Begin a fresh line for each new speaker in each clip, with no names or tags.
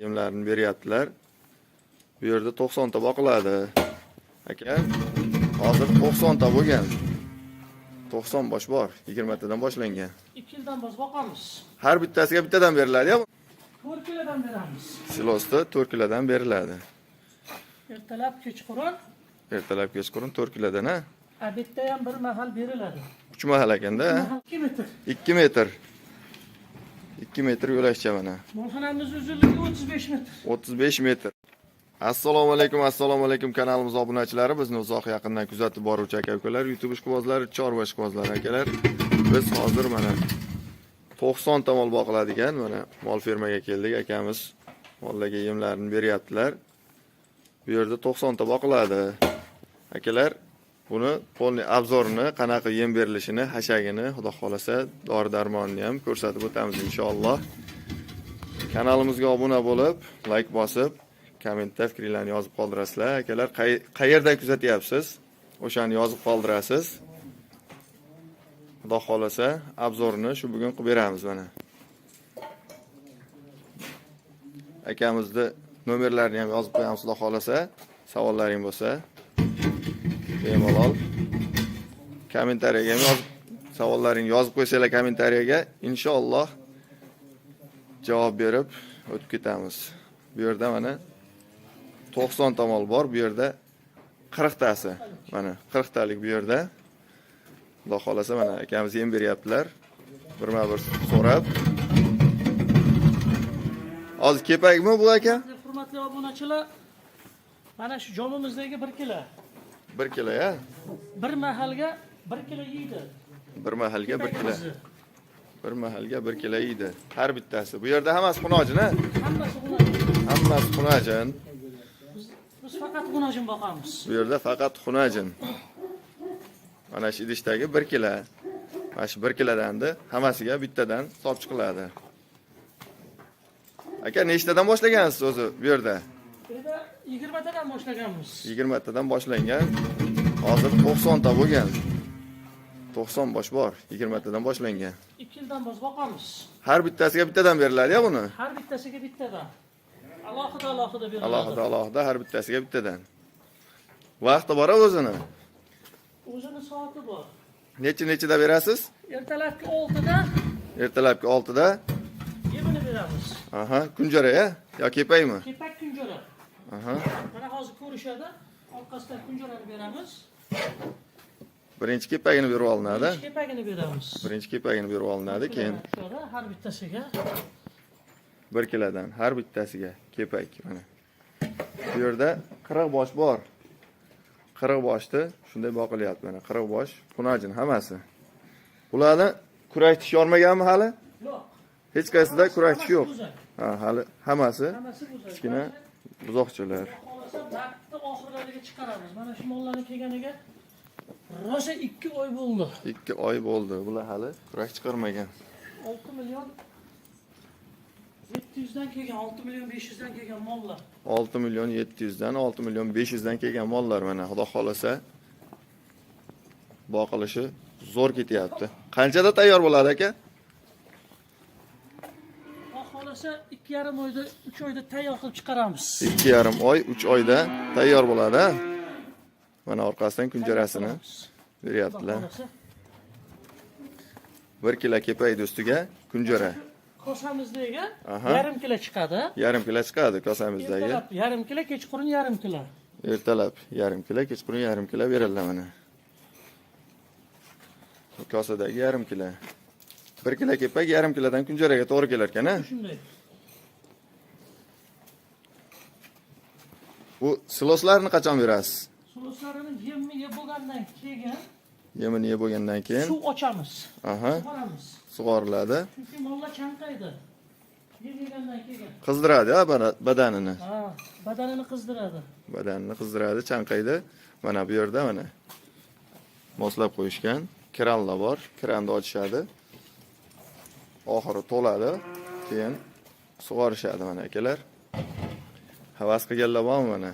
Yemlarini beryaptilar. Bu yerda 90 ta boqiladi. Aka, hozir 90 ta bo'lgan. 90 bosh bor, 20 tadan boshlangan.
2 yildan bosh boqamiz.
Har bittasiga bittadan beriladi-ya.
4 kilodan beramiz.
Silosda 4 kilodan beriladi.
Ertalab kechqurun,
Ertalab kechqurun 4 kilodan, ha?
obedda ham bir mahal beriladi.
3 mahal ekanda, ha?
2 metr.
2 metr. 2 metr yo'lakcha mana.
Molxonamiz uzunligi 35 metr.
35 metr. Assalomu alaykum kanalimiz obunachilari, bizni uzoq yaqindan kuzatib boruvchi aka-ukalar, YouTube ishqibozlari, chorva ishqibozlari akalar. Biz hozir mana 90 ta mol boqiladigan mana mol fermaga keldik. Akamiz mollarga yemlarini beryaptilar. Bu yerda 90 ta boqiladi. Akalar, buni polni obzorini, qanaqa yem berilishini, hashagini, xudo xolasa, dori-darmonini ham ko'rsatib o'tamiz inshaalloh. Kanalimizga obuna bo'lib, like bosib, kommentda fikringizni yozib qoldirasizlar. Akalar, qayerdan kuzatyapsiz? O'shani yozib qoldirasiz. Xudo xolasa, obzorini shu bugun qilib beramiz mana. Akamizni nomerlarini ham yozib qo'yamiz, xudo xolasa. Savollaring bo'lsa, bemalol kommentariyaga ham yozib, savollaringni yozib qo'ysanglar kommentariyaga, inshaalloh javob berib o'tib ketamiz. Bu yerda mana 90 ta mol bor, bu yerda 40 tasi. Mana 40 talik bu yerda. Xudo xolasa mana akamiz yem beryaptilar. Birma-bir so'rab. Hozir kepakmi bu aka?
Hurmatli obunachilar, mana shu jomimizdagi 1 kilo.
1 kilo, ya?
Bir mahalga 1 kilo yeydi.
Bir mahalga 1 kilo. Bir mahalga 1 kilo yeydi. Har bittasi. Bu yerda hammasi xunojin, ha?
Hammasi xunojin.
Hammasi xunojin.
Biz faqat xunojin boqamiz.
Bu yerda faqat xunojin. Mana shu idishdagi 1 kilo. Mana shu 1 kilodanni hammasiga bittadan hisob chiqiladi. Aka, nechtadan boshlagansiz o'zi bu yerda?
Bu yerda 20 tadan boshlaganmiz.
20 tadan boshlangan. Hozir 90 ta bo'lgan. 90 bosh bor, 20 tadan boshlangan.
2 yildan bosh boqamiz.
Har bittasiga bittadan beriladi-ya buni?
Har bittasiga bittadan. Alohida beriladi.
Alohida har bittasiga bittadan. Vaqti bor o'zini.
O'zini soati bor.
Nechida berasiz?
Ertalabki 6da,
Ertalabki 6da.
yemini beramiz.
Aha, kunjara ya? Yo kepakmi?
Kepak kunjara.
Aha.
Mana hozir ko'rishadi. Orqasidan kunjarani beramiz.
Birinchi kepagini berib olinadi.
Kepagini beramiz.
Birinchi kepagini berib olinadi, keyin
Shunda har bittasiga
1 kilodan har bittasiga kepak mana. Bu yerda 40 bosh bor. 40 boshni shunday boqilyapti mana, 40 bosh xunojin hammasi. Bularni kurak tish yormaganmi hali?
yo'q.
Hech qaysida kurak tish yo'q. Ha, hali hammasi
Hammasi buzak.
kichkina buzoqchalar.
Xohlasa vaqtni oxirlariga chiqaramiz. Mana shu mollarni kelganiga rosa 2 oy bo'ldi.
2 oy bo'ldi. Bular hali kurak chiqarmagan.
6 million 700 dan kelgan, 6 million 500 dan kelgan mollar.
6 million 700 dan 6 million 500 dan kelgan mollar mana, xudo xolasa boqilishi zo'r ketyapti. Qanchada tayyor bo'ladi aka?
Xohlasa 2,5 oyda, 3 oyda tayyor qilib chiqaramiz.
2,5 oy, 3 oyda tayyor bo'ladi. Mana orqasidan kunjarasini beryaptilar. 1 kilo kepak ustiga kunjara.
Kosamizdagi
Aha.
yarim kilo chiqadi.
Yarim kilo chiqadi kosamizdagi.
Ertalab yarim kilo, kechqurun yarim kilo.
Ertalab yarim kilo, kechqurun yarim kilo beriladi mana. Kosadagi yarim kilo. 1 kilo kepak yarim kilodan kunjaraga to'g'ri kelar ekan, ha?
Shunday.
Bu siloslarni qachon berasiz?
Suluslarini yemni yeb bo'lgandan keyin
Yemini yeb bo'lgandan keyin,
suv ochamiz.
aha,
Sug'oramiz.
sug'oriladi.
Chunki mollar chanqaydi. Yeb yegandan keyin.
Qizdiradi ha badanini.
Ha, badanini qizdiradi.
Badanini qizdiradi, chanqaydi. Mana bu yerda mana moslab qo'yishgan kranlar bor. Kranni ochishadi. Oxiri to'ladi. Keyin sug'orishadi mana akalar. Havas qilganlar bormi mana?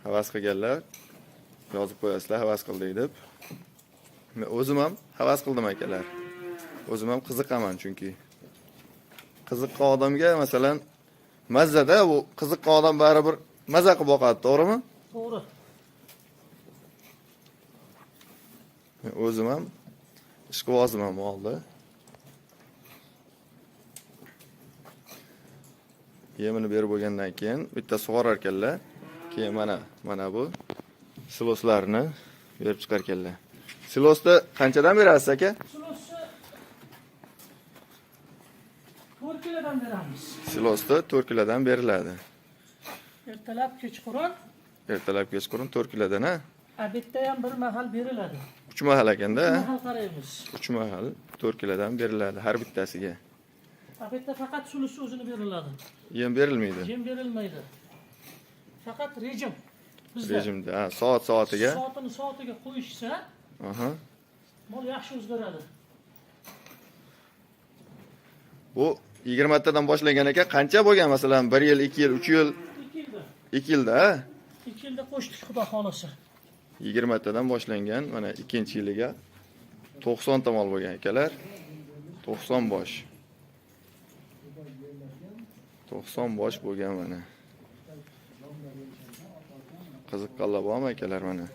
Havas qilganlar yozib qo'yasizlar, havas qildik deb. Men o'zim ham havas qildim akalar. O'zim ham qiziqaman chunki. Qiziqqan odamga masalan Mazzada bu qiziqqan odam baribir maza qilib boqadi, to'g'rimi?
To'g'ri.
O'zim ham ishqibozim ham oldi. Yemini berib bo'lgandan keyin bitta sug'orar ekanlar. Keyin mana bu siloslarni berib chiqar ekanlar. Silosni qanchadan berasiz aka?
Silosni 4 kilodan beramiz.
Silosni 4 kilodan beriladi.
Ertalab kechqurun,
Ertalab kechqurun 4 kilodan, ha?
obedda ham bir mahal beriladi.
3 mahal ekanda, ha?
Mahal qaraymiz.
3 mahal 4 kilodan beriladi har bittasiga.
Obedda faqat sulusi o'zini beriladi.
Yem berilmaydi.
Yem berilmaydi. Faqat rejim. Bizda
Rejimda, ha, soatiga.
soatiga qo'yishsa,
Aha.
mol yaxshi o'zgaradi.
Bu 20 tadan boshlangan ekan, qancha bo'lgan masalan 1 yil, 2 yil, 3 yil?
2 yilda.
2 yilda, ha?
2 yilda qo'shdik, xudo xolasa.
20 tadan boshlangan, mana 2-yiliga 90 ta mol bo'lgan ekanlar. 90 bosh. 90 bosh bo'lgan mana. Qiziqqanlar bormi akalar mana?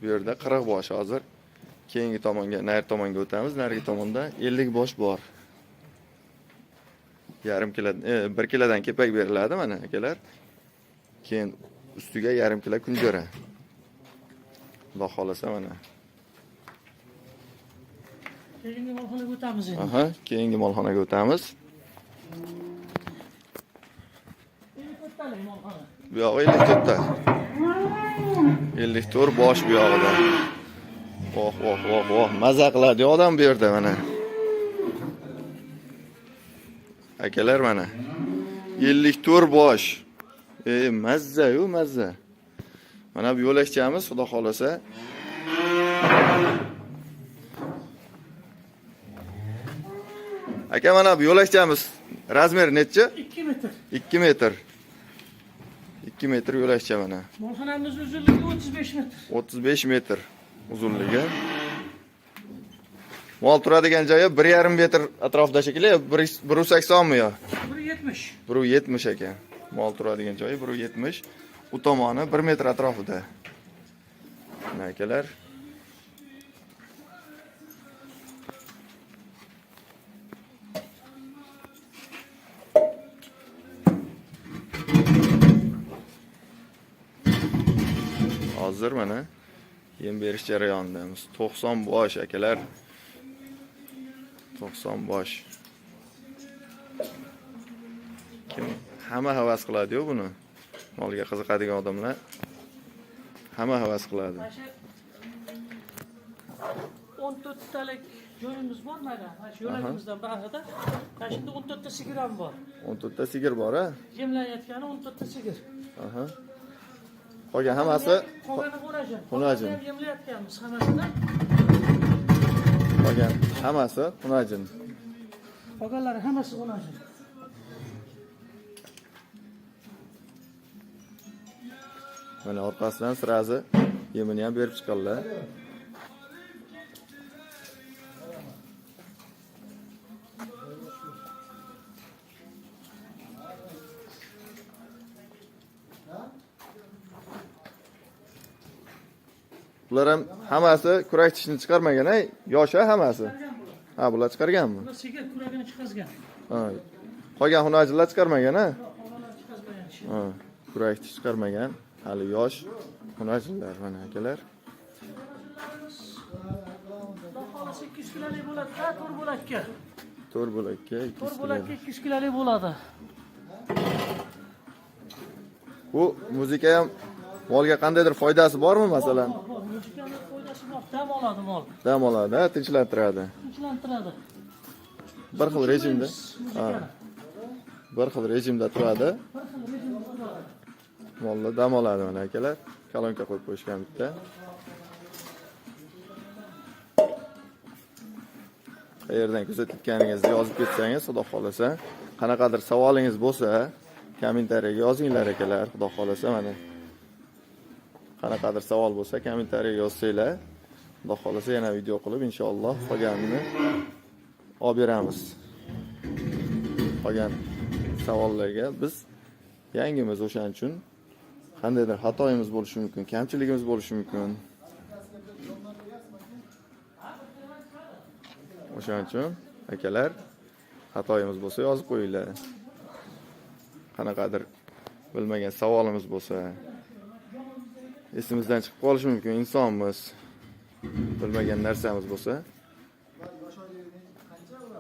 Bu yerda 40 bosh hozir. Keyingi tomonga, nari tomonga o'tamiz. Narigi tomonda 50 bosh bor. Yarim kilo, 1 kilodan kepak beriladi mana akalar. Keyin ustiga yarim kilo kunjara. Xudo xolasa mana.
Keyingi molxonaga o'tamiz endi.
Aha, keyingi molxonaga o'tamiz. Bu yog'i 54 ta. 54 bosh bu yog'ida. Voh, maza qiladi odam bu yerda mana. Akalar mana. 54 bosh. Mazza-yu mazza. Mana bu yo'lakchamiz, xudo xolasa. Aka mana bu yo'lakchamiz razmer necha?
2 metr.
2 metr. 2 metr yo'lakcha mana.
Molxonamiz uzunligi 35 metr.
35 metr uzunligi. Mol turadigan joyi 1,5 metr atrofida shekilli, 180 mi yo?
170.
170 ekan. Mol turadigan joyi 170. U tomoni 1 metr atrofida. Mana akalar. Hozir mana yem berish jarayonidamiz. 90 bosh akalar. 90 bosh. Kim hamma havas qiladi-yu buni. Molga qiziqadigan odamlar hamma havas qiladi.
Mana shu 14 talik joyimiz bor mana. Mana shu yo'lagimizdan bag'rida. Mana shunda 14 ta sigir ham bor.
14 ta sigir bor, ha?
Yemlanayotgani 14 ta sigir.
Aha. Qolgan hammasi
qolgani xunajin.
Xunajin.
Yemlayotganmiz hammasidan.
qolgan hammasi xunajin.
Qolganlari hammasi xunajin.
Mana orqasidan sirazi yemini ham berib chiqqanlar. Bular ham hammasi kurak tishini chiqarmagan, ay, yoshi hammasi. Ha, bular chiqarganmi?
Bular sigir kuragini chiqazgan.
Ha. Qolgan xunajinlar chiqarmagan, ha?
Qolganlar chiqazmagan.
Ha, kurak tish chiqarmagan, hali yosh xunajinlar mana akalar.
Xolos 200 kilolik bo'ladi, to'rt bo'lakka.
4 bo'lakka 200
To'rt
kilo.
bo'lakka 200 kilolik bo'ladi.
Bu muzika ham molga qandaydir foydasi bormi masalan?
Bor, muzikani foydasi bor, dam oladi mol.
Dam oladi, ha, tinchlantiradi.
Tinchlantiradi.
Bir xil rejimda. Ha. Bir xil rejimda turadi.
Bir xil rejimda turadi.
Molda dam oladi mana akalar. Kolonka qo'yib qo'yishgan bitta. Qayerdan kuzatayotganingizni yozib ketsangiz, xudo xolasa, qanaqadir savolingiz bo'lsa, kommentariyaga yozinglar akalar, xudo xolasa mana. Qanaqadir savol bo'lsa, kommentariyaga yozsanglar, xudo xolasa yana video qilib inshaalloh qolganini olib beramiz. Qolgan savollarga biz yangimiz, o'shaning uchun qandaydir xatoyimiz bo'lishi mumkin, kamchiligimiz bo'lishi mumkin. O'shaning uchun akalar, xatoyimiz bo'lsa yozib qo'yinglar. Qanaqadir bilmagan savolimiz bo'lsa, esimizdan chiqib qolishi mumkin, insonmiz. Bilmagan narsamiz bo'lsa,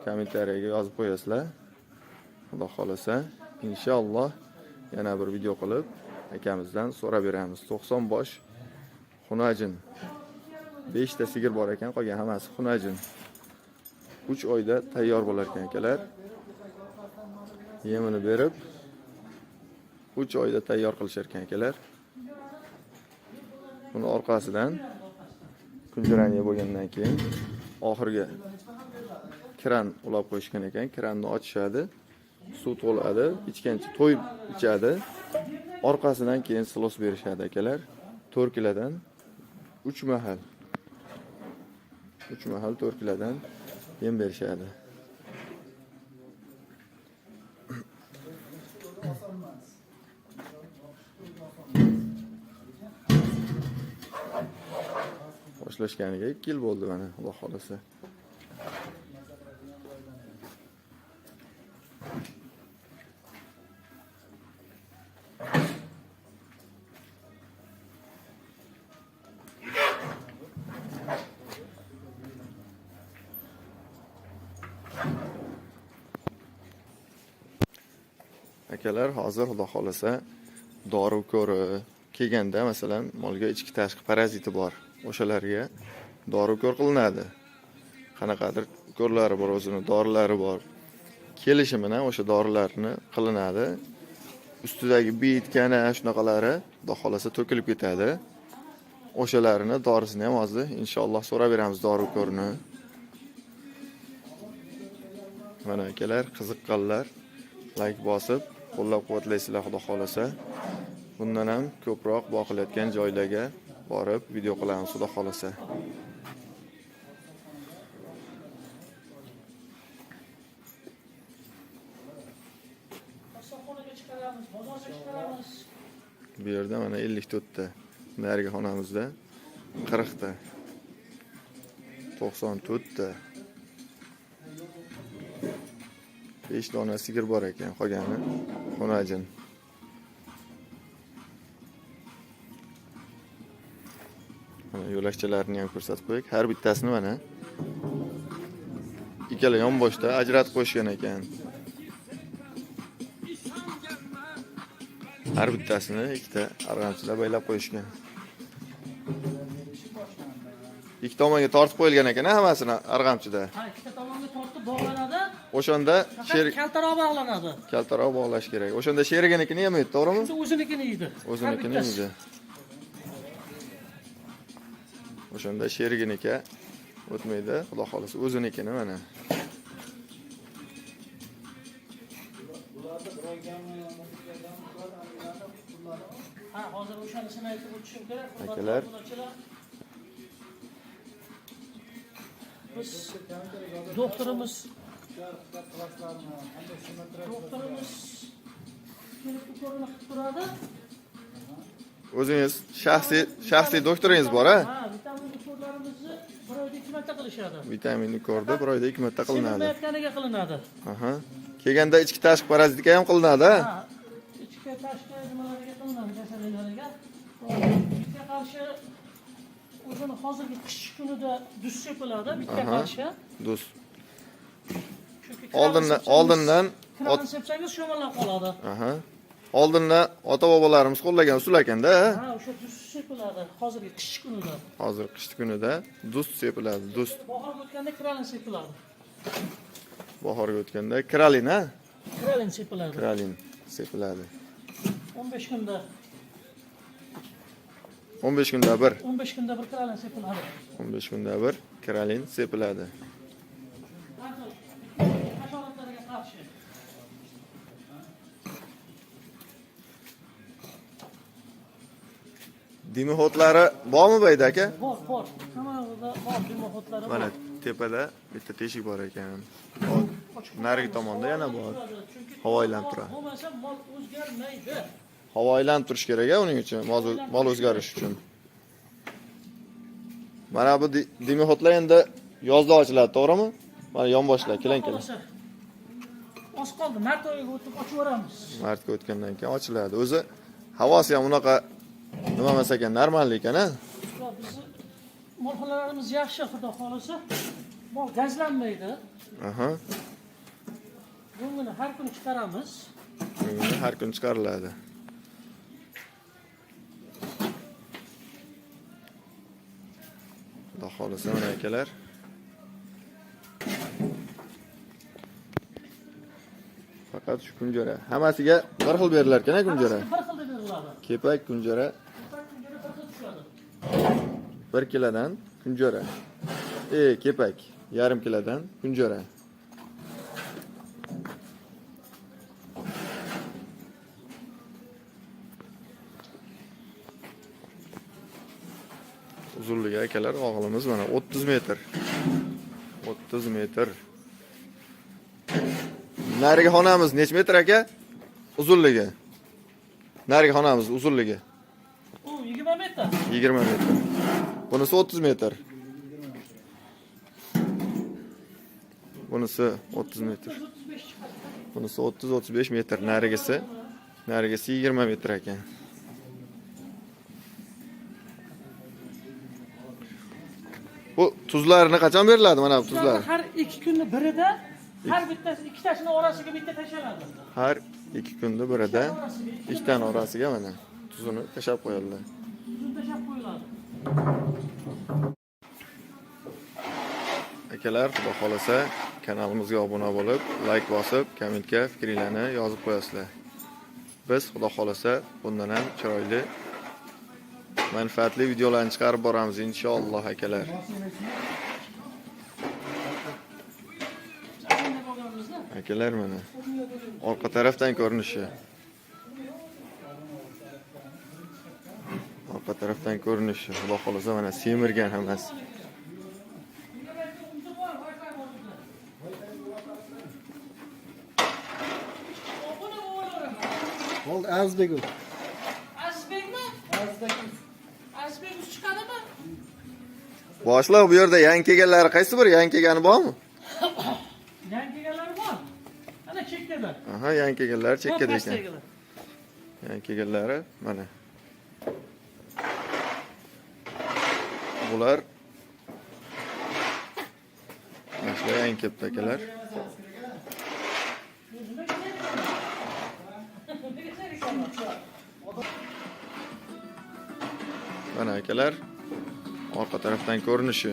kommentariyaga yozib qo'yasizlar. Xudo xolasa, inshaalloh yana bir video qilib akamizdan so'rab beramiz. 90 bosh xunajin. 5 ta sigir bor ekan, qolgan hammasi xunajin. 3 oyda tayyor bo'lar ekan akalar. Yemini berib 3 oyda tayyor qilishar ekan akalar. Buni orqasidan kunjiraniya bo'lgandan keyin oxirgi kran ulab qo'yishgan ekan. Kranni ochishadi, suv to'ladi, ichgancha to'yib ichadi. Orqasidan keyin silos berishadi akalar. 4 kilodan 3 mahal. 3 mahal 4 kilodan yem berishadi. Boshlashganiga 2 yil bo'ldi mana, Xudo xolasa. Akalar, hozir Xudo xolasa dori ko'ri kelganda, masalan, molga ichki tashqi paraziti bor. O'shalarga dori ko'r qilinadi. Qanaqadir ko'rlari bor, o'zini dorilari bor. Kelishi bilan o'sha dorilarni qilinadi. Ustidagi bitkana shunaqalari Xudo xolasa to'kilib ketadi. O'shalarini dorisini ham hozir inshaalloh so'rab beramiz dori ko'rni. Mana akalar, qiziqqanlar like bosib qo'llab-quvvatlaysizlar Xudo xolasa. Bundan ham ko'proq boqilayotgan joylarga borib video qilamiz Xudo xolasa.
Qassobxonaga chiqaramiz, bozorga chiqaramiz.
Bu yerda mana 54 ta, narigi xonamizda 40 ta, 94 ta, 5 dona sigir bor ekan, qolgani xunajin. Mana yo'lakchalarini ham ko'rsatib qo'yik. Har bittasini mana ikkala yonboshda ajratib qo'yishgan ekan. Har bittasini ikkita arg'amchida baylab qo'yishgan. Ikki tomonga tortib qo'yilgan ekan, hammasini arg'amchida.
Ha, ikkita tomonga tortib bog'lanadi.
O'shanda
kaltaroq bog'lanadi.
Kaltaroq bog'lash kerak. O'shanda sheriginikini yemaydi, to'g'rimi?
O'zinikini yeydi.
O'zinikini yeydi. O'shanda sheriginiki o'tmaydi, Xudo xolasa o'zinikini mana.
Ha, hozir o'shanisini aytib o'tishim kerak.
Akalar,
biz doktorimiz kelib ko'rib turadi.
o'zingiz shaxsiy doktoringiz bor, ha?
Ha, vitamin ko'rlarimizni bir oyda 2 marta qilishadi.
Vitaminni ko'rdi, bir oyda 2 marta qilinadi.
Semirmayotganiga qilinadi.
Aha. Kelganda ichki tashqi parazitika ham qilinadi, ha?
Ha, ichki tashqi nimalarga qilinadi, kasalliklarga. Bitga qarshi o'zini hozirgi qish kunida dus sepiladi, bitga qarshi.
Dus. Oldindan
kran sepsangiz sho'malab qoladi.
aha. Oldindan ota-bobolarimiz qo'llagan usul ekanda, ha?
Ha, o'sha dus sepiladi hozirgi qish kunida.
Hozir qish kunida dus sepiladi, dus.
Bahor o'tganda kralin sepiladi.
Bahorga o'tganda kralin, ha?
Kralin sepiladi.
Kralin sepiladi.
15 kunda
15 kunda bir.
15 kunda bir kralin sepiladi.
15 kunda bir kralin sepiladi.
Hasharotlarga qarshi.
Dimoxotlari bormi bayda aka?
Bor. Hammasida bor dimoxotlari.
Mana tepada bitta teshik bor ekan.
ochib
Narigi
qo'yamiz.
tomonda yana bor.
Chunki
Havo aylanib turadi.
bo'lmasa mol o'zgarmaydi.
Havo aylanib turish kerak uning uchun, mol o'zgarishi uchun. Mana bu dimoxodlar endi yozda ochiladi, to'g'rimi? Mana yonboshlar, keling.
Oz qoldi, mart oyiga o'tib ochib yuboramiz.
Martga o'tgandan keyin ochiladi. O'zi havosi ham unaqa nima emas ekan, normal ekan-a?
Bizni molxonalarimiz yaxshi, xudo xolisa. Mol gazlanmaydi.
Aha.
Buni har kuni chiqaramiz.
Har kun chiqariladi. Xudo xolisa mana akalar. Faqat shu kunjara. Hammasiga bir xil berilar ekan-a kunjara.
Bir xil deb beriladi.
Kepak kunjara
Kunjara bir xil tushadi.
1 kilodan kunjara. Kepak yarim kilodan kunjara. Uzunligi akalar og'ilimiz mana 30 metr. 30 metr. Narigi xonamiz necha metr aka? Uzunligi. Narigi xonamiz uzunligi.
U 20 metr.
20 metr. Bunisi 30 metr. Bunisi 30 metr.
35 chiqadi.
Bunisi 30-35 metr. Narigisi 20 metr ekan. Bu tuzlarni qachon beriladi mana bu tuzlar?
Har 2 kunni birida har bittasi ikkitasini orasiga bitta tashlanadi.
Har 2 kunda birida ikkitani orasiga mana tuzini tashab qo'yiladi.
Tuzini tashab qo'yiladi.
Akalar, xudo xolasa kanalimizga obuna bo'lib, like bosib, kommentga fikringizni yozib qo'yasizlar. Biz xudo xolasa bundan ham chiroyli manfaatli videolarni chiqarib boramiz inshaalloh akalar. Akalar mana orqa tarafdan ko'rinishi. Orqa tarafdan ko'rinishi. Xudo xolasa mana semirgan hammasi.
Oldu Azbek o.
Azbekmi? Azbek chiqadimi?
Boshliq, bu yerda yangi kelganlari qaysi bir yangi kelgani bormi?
Yangi kelganlari bor. Ana chekkada.
Aha, yangi kelganlari chekkada ekan. Yangi kelganlari mana. Bular mana yangi kelibdi akalar. Mana akalar, orqa tarafdan ko'rinishi.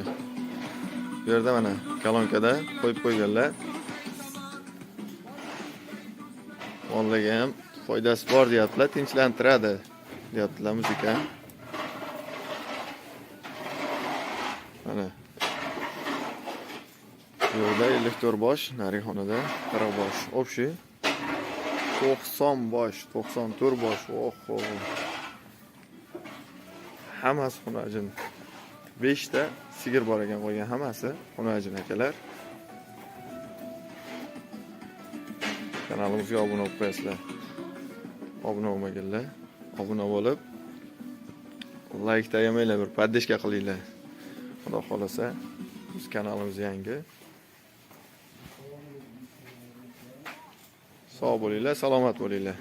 Bu yerda mana kalonkada qo'yib qo'yganlar. Onlarga ham foydasi bor deyaptilar, tinchlantiradi deyaptilar muzika. Mana. Bu yerda 54 bosh, narigi xonada 40 bosh. Общий 90 bosh, 94 bosh. Oho. Hammasi xunajin. 5 ta sigir bor ekan qo'ygan, hammasi xunajin akalar. Kanalimizga obuna bo'lib qo'yasizlar. Obuna bo'lmaganlar, obuna bo'lib, like tayamaylar, bir poddeshka qilinglar. Xudo xolasa, biz kanalimiz yangi. Sog' bo'linglar, salomat bo'linglar.